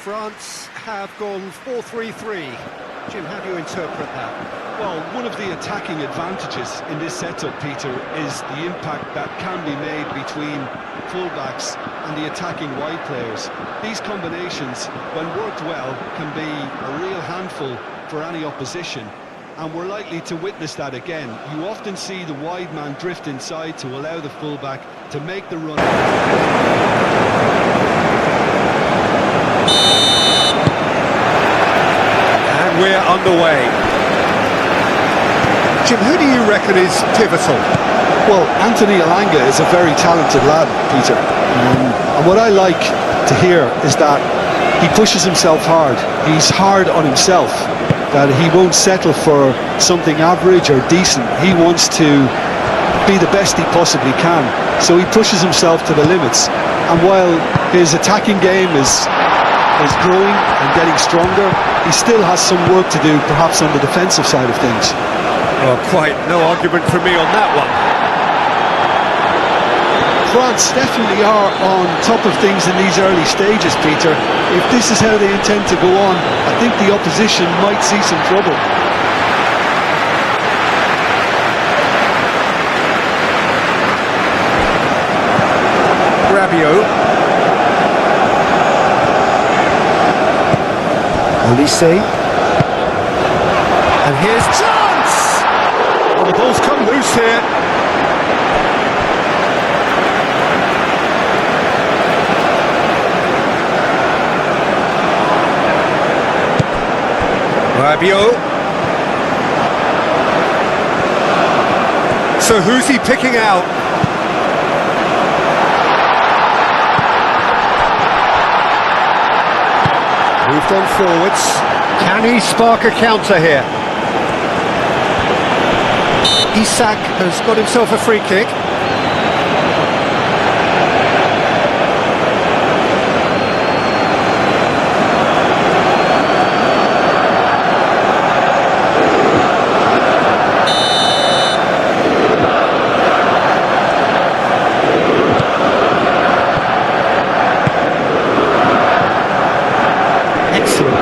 France have gone 4-3-3. Jim, how do you interpret that? Well, one of the attacking advantages in this setup, Peter, is the impact that can be made between fullbacks and the attacking wide players. These combinations, when worked well, can be a real handful for any opposition, and we're likely to witness that again. You often see the wide man drift inside to allow the fullback to make the run. And we're underway. Jim, who do you reckon is pivotal? Well, Anthony Elanga is a very talented lad, Peter. And what I like to hear is that he pushes himself hard. He's hard on himself, that he won't settle for something average or decent. He wants to be the best he possibly can. So he pushes himself to the limits. And while his attacking game is growing and getting stronger, he still has some work to do, perhaps on the defensive side of things. Well, quite no argument from me on that one. France definitely are on top of things in these early stages, Peter. If this is how they intend to go on, I think the opposition might see some trouble. Rabiot. Olise. And here's chance! Well, the ball's come loose here. Rabiot. So who's he picking out? Moved on forwards. Can he spark a counter here? Isak has got himself a free kick.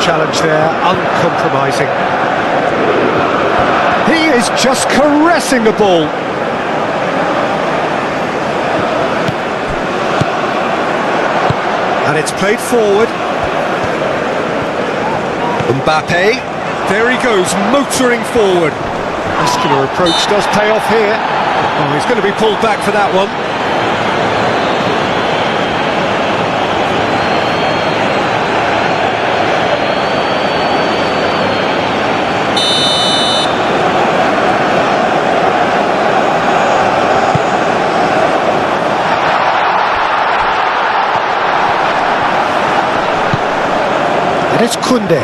Challenge there, uncompromising. He is just caressing the ball. And it's played forward. Mbappe, there he goes, motoring forward. Muscular approach does pay off here. Oh, he's going to be pulled back for that one. It's Koundé.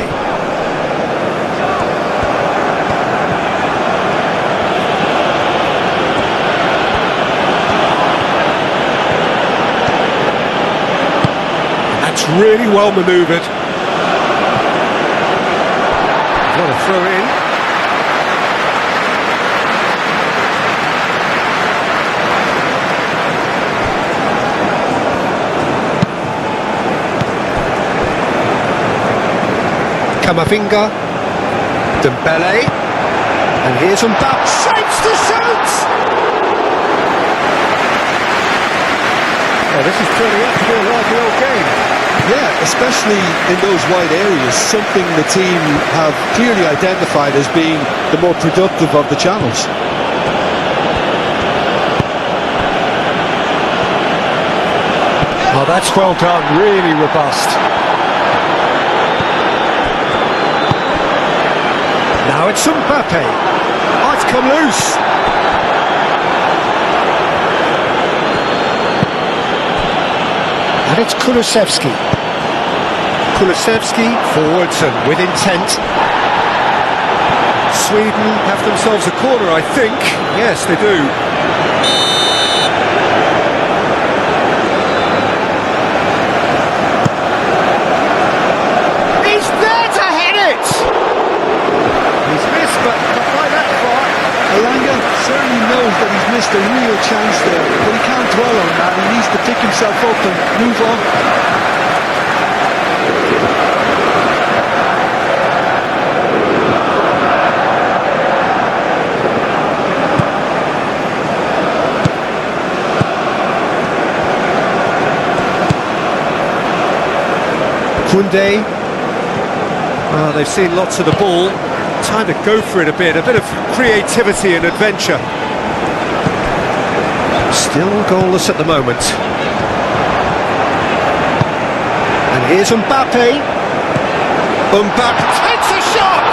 That's really well manoeuvred. What a throw in. Camavinga, Dembele, and here's Mbappe, shapes to shoot! Oh, this is turning out to be a lively old game. Yeah, especially in those wide areas, something the team have clearly identified as being the more productive of the channels. Oh, that's well done, really robust. Now it's Mbappe. Oh, it's come loose. And it's Kulusevski. Kulusevski forwards and with intent. Sweden have themselves a corner, I think. Yes, they do. Certainly knows that he's missed a real chance there, but he can't dwell on that. He needs to pick himself up and move on. Koundé. They've seen lots of the ball. Time to go for it a bit of creativity and adventure. Still goalless at the moment. And here's Mbappe. Mbappe takes a shot!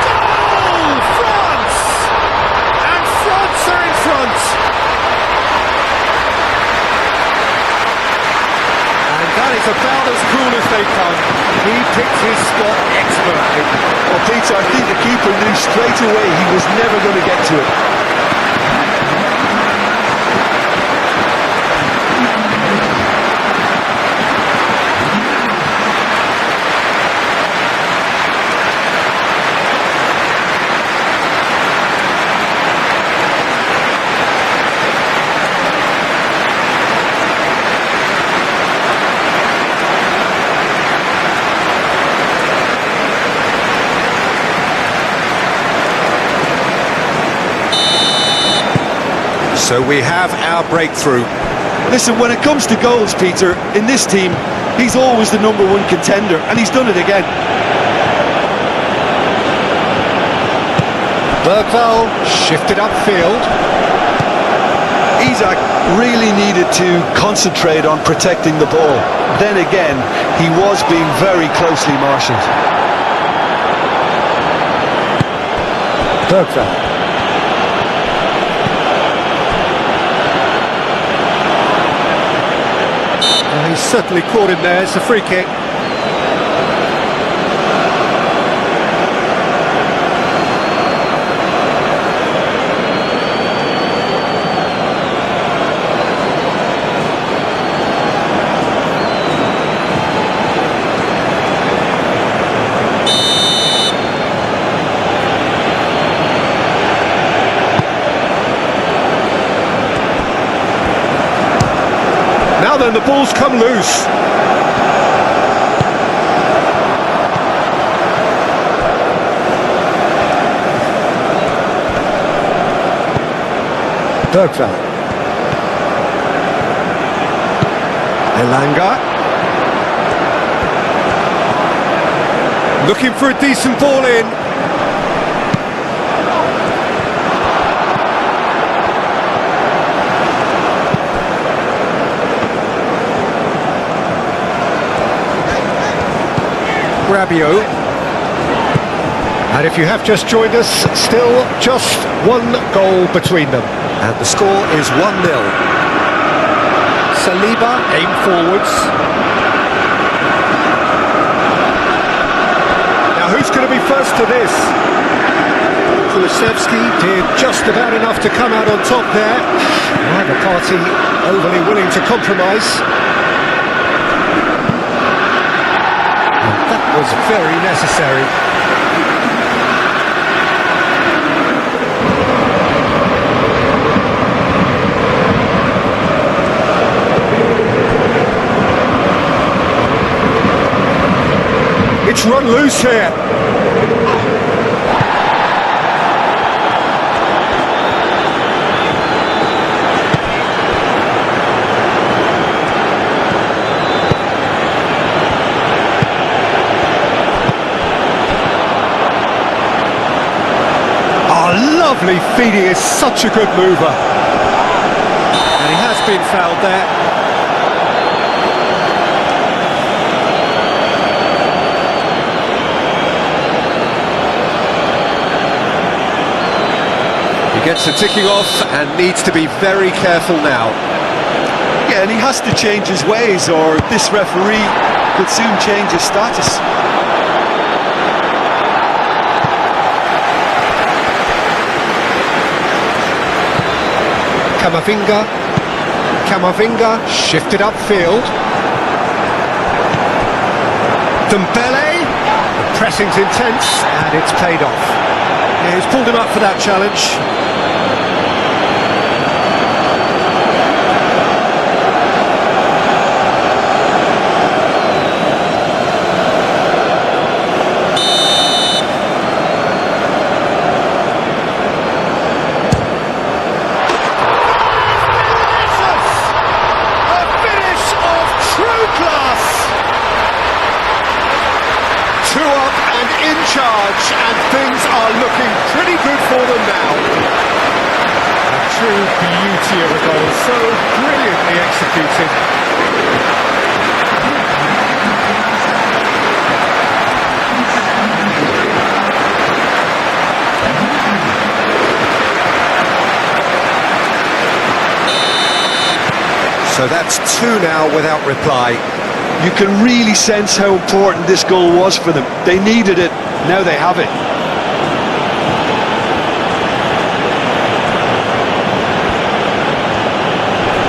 Goal! France! And France are in front! And that is about as cool as they come. He picked his spot expertly. Well, Peter, I think the keeper knew straight away he was never going to get to it. So we have our breakthrough. Listen, when it comes to goals, Peter, in this team, he's always the #1 contender, and he's done it again. Bergvall shifted upfield. Isaac really needed to concentrate on protecting the ball. Then again, he was being very closely marshalled. Bergvall. He's certainly caught him there. It's a free kick. Now then, the ball's come loose. Bergvall. Elanga. Looking for a decent ball in. Rabiot. And if you have just joined us, still just one goal between them. And the score is 1-0. Saliba aim forwards. Now who's going to be first to this? Kulusevski did just about enough to come out on top there. Neither party overly willing to compromise. Was very necessary. It's run loose here. Lovely feed, he is such a good mover. And he has been fouled there. He gets the ticking off and needs to be very careful now. Yeah, and he has to change his ways, or this referee could soon change his status. Camavinga shifted upfield. Dembele, the pressing's intense and it's paid off. Yeah, he's pulled him up for that challenge. touch, and things are looking pretty good for them now. A true beauty of a goal, so brilliantly executed. So that's 2 now without reply. You can really sense how important this goal was for them. They needed it, now they have it.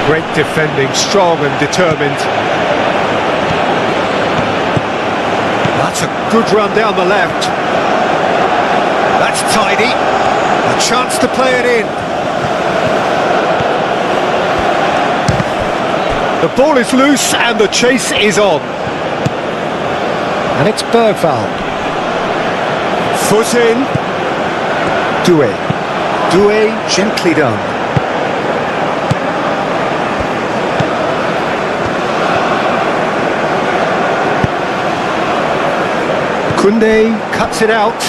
Great defending, strong and determined. That's a good run down the left. That's tidy. A chance to play it in. The ball is loose and the chase is on. And it's Bergvall. Foot in. Doué. Doué, gently done. Koundé cuts it out.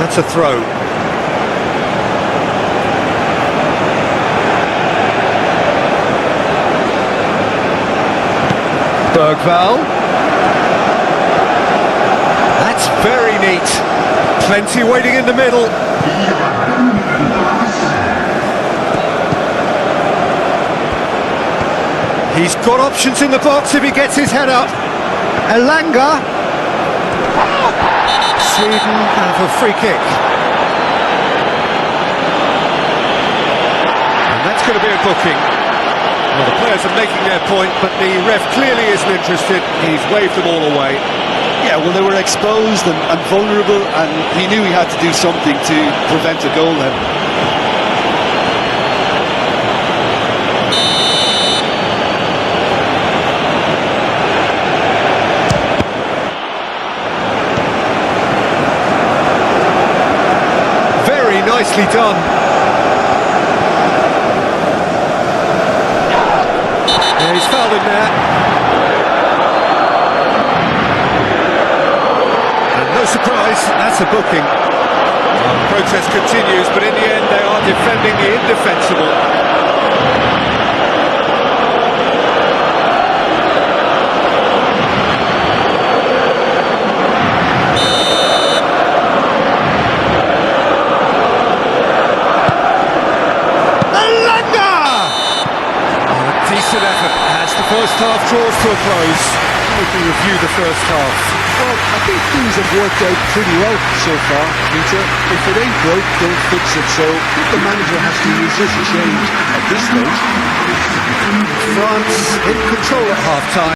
That's a throw. Bergvall. That's very neat. Plenty waiting in the middle. He's got options in the box if he gets his head up. Elanga. Sweden have a free kick. And that's going to be a booking. Well, the players are making their point, but the ref clearly isn't interested. He's waved them all away. Yeah, well, they were exposed and vulnerable, and he knew he had to do something to prevent a goal then. Nicely done. Yeah, he's fouled him there. And no surprise, that's a booking. Well, the protest continues, but in the end they are defending the indefensible. Decent effort as the first half draws to a close. How would we review the first half? Well, I think things have worked out pretty well so far, Peter. If it ain't broke, don't fix it. So I think the manager has to resist change at this stage. France in control at half-time.